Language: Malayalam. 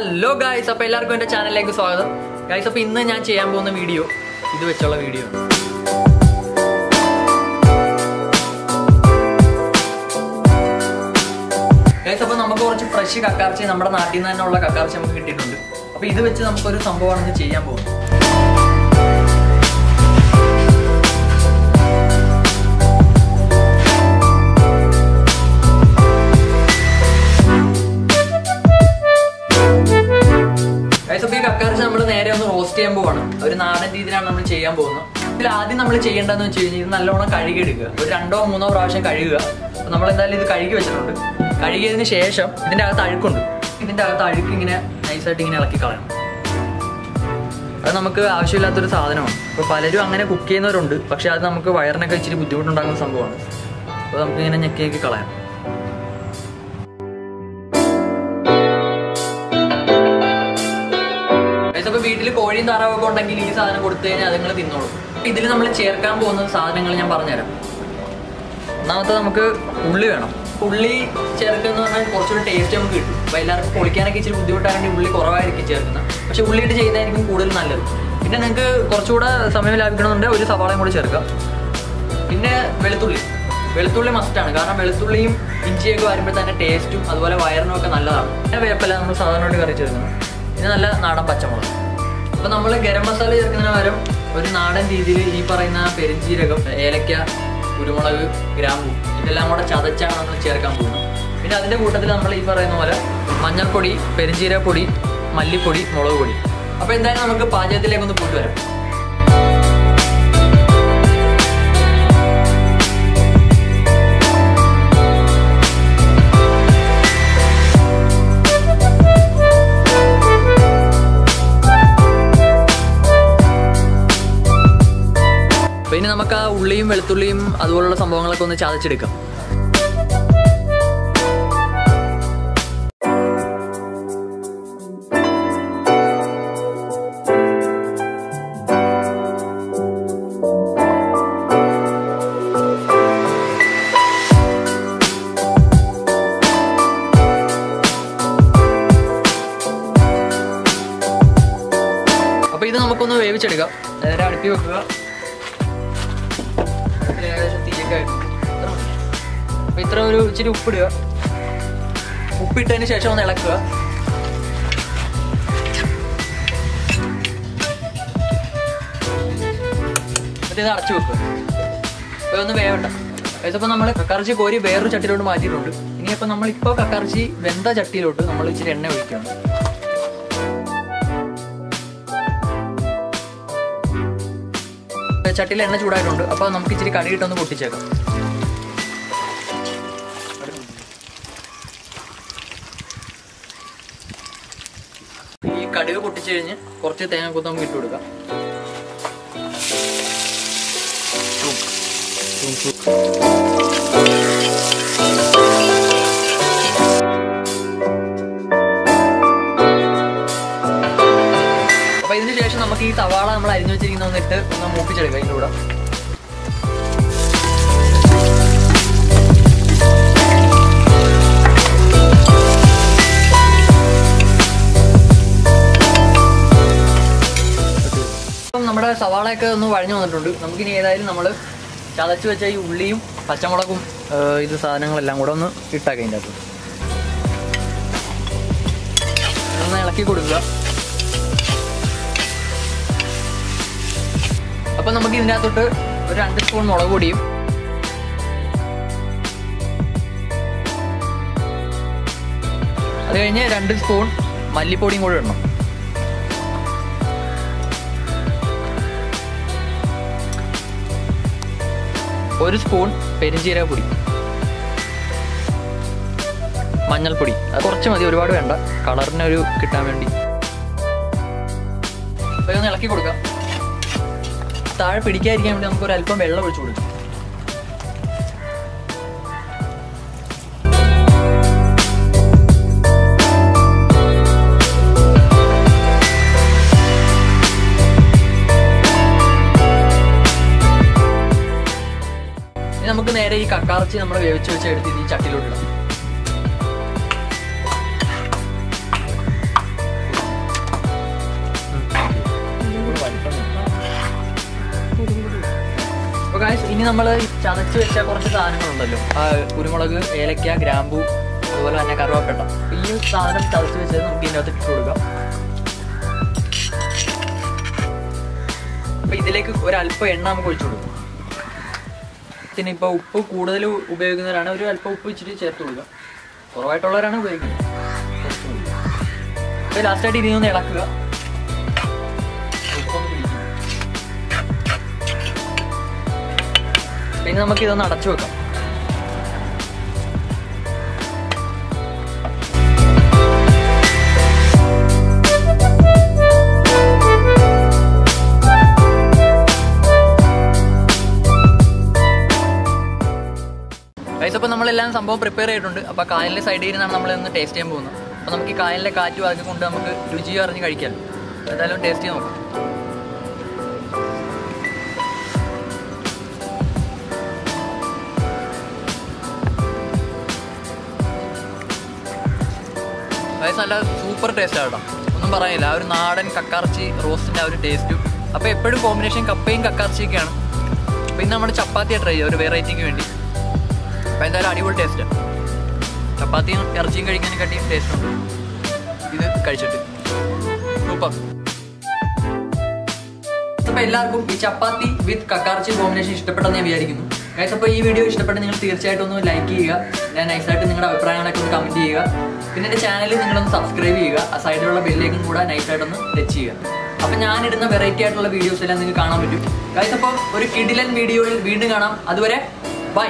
Hello guys, അപ്പോൾ എല്ലാവർക്കും എൻ്റെ ചാനലിലേക്ക് സ്വാഗതം. ഗൈസ്, അപ്പോൾ ഇന്ന് ഞാൻ ചെയ്യാൻ പോകുന്ന വീഡിയോ ഇത് വെച്ചുള്ള വീഡിയോ ആണ്. ഗൈസ്, അപ്പോൾ നമുക്ക് കുറച്ച് ഫ്രഷ് കക്കാർച്ചി നമ്മുടെ നാട്ടിൽ നിന്ന് തന്നെ ഉള്ള കക്കാർച്ചി നമുക്ക് കിട്ടിയിട്ടുണ്ട്. അപ്പോൾ ഇത് വെച്ച് നമുക്കൊരു സംഭവമാണ് ഇന്ന് ചെയ്യാൻ പോകുന്നത്. കക്കാർച്ചി നമ്മൾ നേരെ ഒന്ന് റോസ്റ്റ് ചെയ്യാൻ പോവാണ്. ഒരു നാടൻ രീതിയിലാണ് നമ്മൾ ചെയ്യാൻ പോകുന്നത്. ഇതിൽ ആദ്യം നമ്മൾ ചെയ്യേണ്ടതെന്ന് വെച്ച് കഴിഞ്ഞാൽ ഇത് നല്ലോണം കഴുകി എടുക്കുക. ഒരു 2 or 3 പ്രാവശ്യം കഴുകുക. അപ്പോൾ നമ്മൾ എന്തായാലും ഇത് കഴുകി വെച്ചിട്ടുണ്ട്. കഴുകിയതിന് ശേഷം ഇതിൻ്റെ അകത്ത് അഴുക്കുണ്ട്. ഇതിൻ്റെ അകത്ത് അഴുക്ക് ഇങ്ങനെ നൈസായിട്ട് ഇങ്ങനെ ഇളക്കി കളയണം. അത് നമുക്ക് ആവശ്യമില്ലാത്തൊരു സാധനമാണ്. അപ്പോൾ പലരും അങ്ങനെ കുക്ക് ചെയ്യുന്നവരുണ്ട്. പക്ഷേ അത് നമുക്ക് വയറിനൊക്കെ ഇച്ചിരി ബുദ്ധിമുട്ടുണ്ടാകുന്ന സംഭവമാണ്. അപ്പോൾ നമുക്കിങ്ങനെ ഞെക്കി കളയാം. അപ്പോൾ വീട്ടിൽ കോഴിയും താറാവൊക്കെ ഉണ്ടെങ്കിൽ ഈ സാധനം കൊടുത്തു കഴിഞ്ഞാൽ അതുങ്ങൾ തിന്നോളും. ഇതിൽ നമ്മൾ ചേർക്കാൻ പോകുന്ന സാധനങ്ങൾ ഞാൻ പറഞ്ഞുതരാം. ഒന്നാമത്തെ നമുക്ക് ഉള്ളി വേണം. ഉള്ളി ചേർക്കുന്ന പറഞ്ഞാൽ കുറച്ചുകൂടി ടേസ്റ്റ് നമുക്ക് കിട്ടും. അപ്പോൾ എല്ലാവർക്കും പൊളിക്കാനൊക്കെ ഇച്ചിരി ബുദ്ധിമുട്ടാണെങ്കിൽ ഉള്ളി കുറവായിരിക്കും ചേർക്കുന്നത്. പക്ഷേ ഉള്ളിയിട്ട് ചെയ്യുന്നതായിരിക്കും കൂടുതൽ നല്ലത്. പിന്നെ നിങ്ങൾക്ക് കുറച്ചുകൂടെ സമയം ലാഭിക്കണമെന്നുണ്ടെങ്കിൽ ഒരു സവാളയും കൂടി ചേർക്കാം. പിന്നെ വെളുത്തുള്ളി മസ്റ്റാണ്. കാരണം വെളുത്തുള്ളിയും ഇഞ്ചിയൊക്കെ വരുമ്പോൾ തന്നെ ടേസ്റ്റും അതുപോലെ വയറിനും ഒക്കെ നല്ലതാണ്. പിന്നെ വേപ്പല്ല നമ്മൾ സാധാരണയായിട്ട് കറി ചേർക്കുന്നത്. പിന്നെ നല്ല നാടൻ പച്ചമുളക്. അപ്പോൾ നമ്മൾ ഗരം മസാല ചേർക്കുന്നതിന് പകരം ഒരു നാടൻ രീതിയിൽ ഈ പറയുന്ന പെരിഞ്ചീരകം, ഏലക്ക, കുരുമുളക്, ഗ്രാമ്പൂ ഇതെല്ലാം കൂടെ ചതച്ചാണ് നമ്മൾ ചേർക്കാൻ പോകുന്നത്. പിന്നെ അതിൻ്റെ കൂട്ടത്തിൽ നമ്മൾ ഈ പറയുന്ന പോലെ മഞ്ഞൾപ്പൊടി, പെരിഞ്ചീരകപ്പൊടി, മല്ലിപ്പൊടി, മുളക് പൊടി. അപ്പോൾ എന്തായാലും നമുക്ക് പാചകത്തിലേക്കൊന്ന് പോയിട്ട് വരാം. പിന്നെ നമുക്ക് ആ ഉള്ളിയും വെളുത്തുള്ളിയും അതുപോലുള്ള സംഭവങ്ങളൊക്കെ ഒന്ന് ചതച്ചെടുക്കാം. അപ്പോൾ ഇത് നമുക്കൊന്ന് വേവിച്ചെടുക്കാം. നേരെ അടുപ്പി വെക്കുക. അപ്പോൾ ഇത്ര ഒരു ഇച്ചിരി ഉപ്പിടുക. ഉപ്പിട്ടതിന് ശേഷം ഒന്ന് ഇളക്കുക. എന്നിട്ട് ഇത് അടച്ചു വെക്കുക. അപ്പോൾ ഒന്ന് വേവണ്ട. അപ്പോൾ നമ്മൾ കക്കാർച്ചി കോരി വേറൊരു ചട്ടിയിലോട്ട് മാറ്റിയിട്ടുണ്ട്. ഇനിയിപ്പോൾ നമ്മളിപ്പോൾ കക്കാർച്ചി വെന്ത ചട്ടിയിലോട്ട് നമ്മൾ ഇച്ചിരി എണ്ണ ഒഴിക്കണം. ചട്ടിയിൽ എണ്ണ ചൂടായിട്ടുണ്ട്. അപ്പോൾ നമുക്ക് ഇച്ചിരി കടുകിട്ടൊന്ന് പൊട്ടിച്ചേക്കാം. ഈ കടുക് പൊട്ടിച്ചു കഴിഞ്ഞ് കുറച്ച് തേങ്ങാക്കൊത്ത് നമുക്ക് ഇട്ട് കൊടുക്കാം. അപ്പോൾ ഇതിന് ശേഷം നമുക്ക് ഈ സവാള നമ്മൾ അരിഞ്ഞു വെച്ചിരിക്കുന്ന ഒന്നിട്ട് ഒന്ന് മൂപ്പിച്ചെടുക്കാം. ഇതിൻ്റെ കൂടെ അപ്പം നമ്മുടെ സവാളയൊക്കെ ഒന്ന് വഴഞ്ഞു വന്നിട്ടുണ്ട്. നമുക്കിനി ഏതായാലും നമ്മൾ ചതച്ച് വെച്ച ഈ ഉള്ളിയും പച്ചമുളകും ഇത് സാധനങ്ങളെല്ലാം കൂടെ ഒന്ന് ഇട്ടാക്കാം. ഇതിൻ്റെ അകത്ത് ഒന്ന് ഇളക്കി കൊടുക്കുക. അപ്പം നമുക്ക് ഇതിൻ്റെ അകത്തോട്ട് ഒരു 2 സ്പൂൺ മുളക് പൊടിയും അത് കഴിഞ്ഞ് 2 സ്പൂൺ മല്ലിപ്പൊടിയും കൂടെ ഇടണം. ഒരു സ്പൂൺ പെരിഞ്ചീരകപ്പൊടി, മഞ്ഞൾപ്പൊടി അത് കുറച്ച് മതി, ഒരുപാട് വേണ്ട, കളറിനൊരു കിട്ടാൻ വേണ്ടി. അപ്പോൾ ഇതൊന്ന് ഇളക്കി കൊടുക്കാം. താഴെ പിടിക്കാതിരിക്കാൻ വേണ്ടി നമുക്ക് ഒരു അല്പം വെള്ളം ഒഴിച്ചു കൊടുക്കാം. നമുക്ക് നേരെ ഈ കക്കാർച്ചി നമ്മൾ വേവിച്ച് വെച്ച് എടുത്ത് ഈ ചട്ടിയിലോട്ട് ഇടാം. ഇനി നമ്മൾ ചതച്ച് വെച്ച കുറച്ച് സാധനങ്ങളുണ്ടല്ലോ, കുരുമുളക്, ഏലക്ക, ഗ്രാമ്പൂ, അതുപോലെ തന്നെ കറുവാപ്പട്ട. ഈ സാധനം ചതച്ച് വെച്ചത് നമുക്ക് ഇതിൻ്റെ അകത്ത് ഇട്ട് കൊടുക്കാം. അപ്പോൾ ഇതിലേക്ക് ഒരല്പം എണ്ണ നമുക്ക് ഒഴിച്ചു കൊടുക്കും. പിന്നെ ഇപ്പോൾ ഉപ്പ് കൂടുതൽ ഉപയോഗിക്കുന്നവരാണ് ഒരു അല്പം ഉപ്പ് ഇച്ചിരി ചേർത്ത് കൊടുക്കുക. കുറവായിട്ടുള്ളവരാണ് ഉപയോഗിക്കുന്നത്. അപ്പോൾ ലാസ്റ്റായിട്ട് ഇതിനൊന്ന് ഇളക്കുക. പിന്നെ നമുക്ക് ഇതൊന്ന് അടച്ചു വെക്കാം. അപ്പോൾ നമ്മളെല്ലാം സംഭവം പ്രിപ്പയർ ചെയ്തിട്ടുണ്ട്. അപ്പോൾ കായലിൻ്റെ സൈഡിൽ നിന്നാണ് നമ്മളിന്ന് ടേസ്റ്റ് ചെയ്യാൻ പോകുന്നത്. അപ്പോൾ നമുക്ക് ഈ കായലിലെ കാറ്റും അതൊക്കെ കൊണ്ട് നമുക്ക് രുചി അറിഞ്ഞ് കഴിക്കാമല്ലോ. എന്തായാലും ടേസ്റ്റ് ചെയ്ത് നോക്കാം. നല്ല സൂപ്പർ ടേസ്റ്റാണ് കേട്ടോ, ഒന്നും പറയാനില്ല. ആ ഒരു നാടൻ കക്കാർച്ചി റോസ്റ്റിൻ്റെ ആ ഒരു ടേസ്റ്റും. അപ്പോൾ എപ്പോഴും കോമ്പിനേഷൻ കപ്പയും കക്കാർച്ചിയൊക്കെയാണ്. അപ്പോൾ ഇന്ന് നമ്മുടെ ചപ്പാത്തി ട്രൈ ചെയ്യുക ഒരു വെറൈറ്റിക്ക് വേണ്ടി. അപ്പോൾ എന്തായാലും അടിപൊളി ടേസ്റ്റാണ്. ചപ്പാത്തിയും ഇറച്ചിയും കഴിക്കാനെക്കാട്ടിയും ടേസ്റ്റ് ഉണ്ട് ഇത് കഴിച്ചിട്ട്. സൂപ്പർ. അപ്പോൾ എല്ലാവർക്കും ഈ ചപ്പാത്തി വിത്ത് കക്കാർച്ചി കോമ്പിനേഷൻ ഇഷ്ടപ്പെട്ടെന്ന് ഞാൻ വിചാരിക്കുന്നു. ഗൈസ്, അപ്പോൾ ഈ വീഡിയോ ഇഷ്ടപ്പെട്ട് നിങ്ങൾ തീർച്ചയായിട്ടും ഒന്ന് ലൈക്ക് ചെയ്യുക. ഞാൻ നൈസായിട്ട് നിങ്ങളുടെ അഭിപ്രായങ്ങളൊക്കെ ഒന്ന് കമൻറ്റ് ചെയ്യുക. പിന്നെ എൻ്റെ ചാനൽ നിങ്ങളൊന്ന് സബ്സ്ക്രൈബ് ചെയ്യുക. ആ സൈഡിലുള്ള ബെല്ലേക്കും കൂടെ നൈസായിട്ടൊന്ന് ടച്ച് ചെയ്യുക. അപ്പോൾ ഞാനിടുന്ന വെറൈറ്റി ആയിട്ടുള്ള വീഡിയോസ് എല്ലാം നിങ്ങൾക്ക് കാണാൻ പറ്റും. ഗൈസ്, അപ്പോൾ ഒരു കിടിലൻ വീഡിയോയിൽ വീണ്ടും കാണാം. അതുവരെ ബൈ.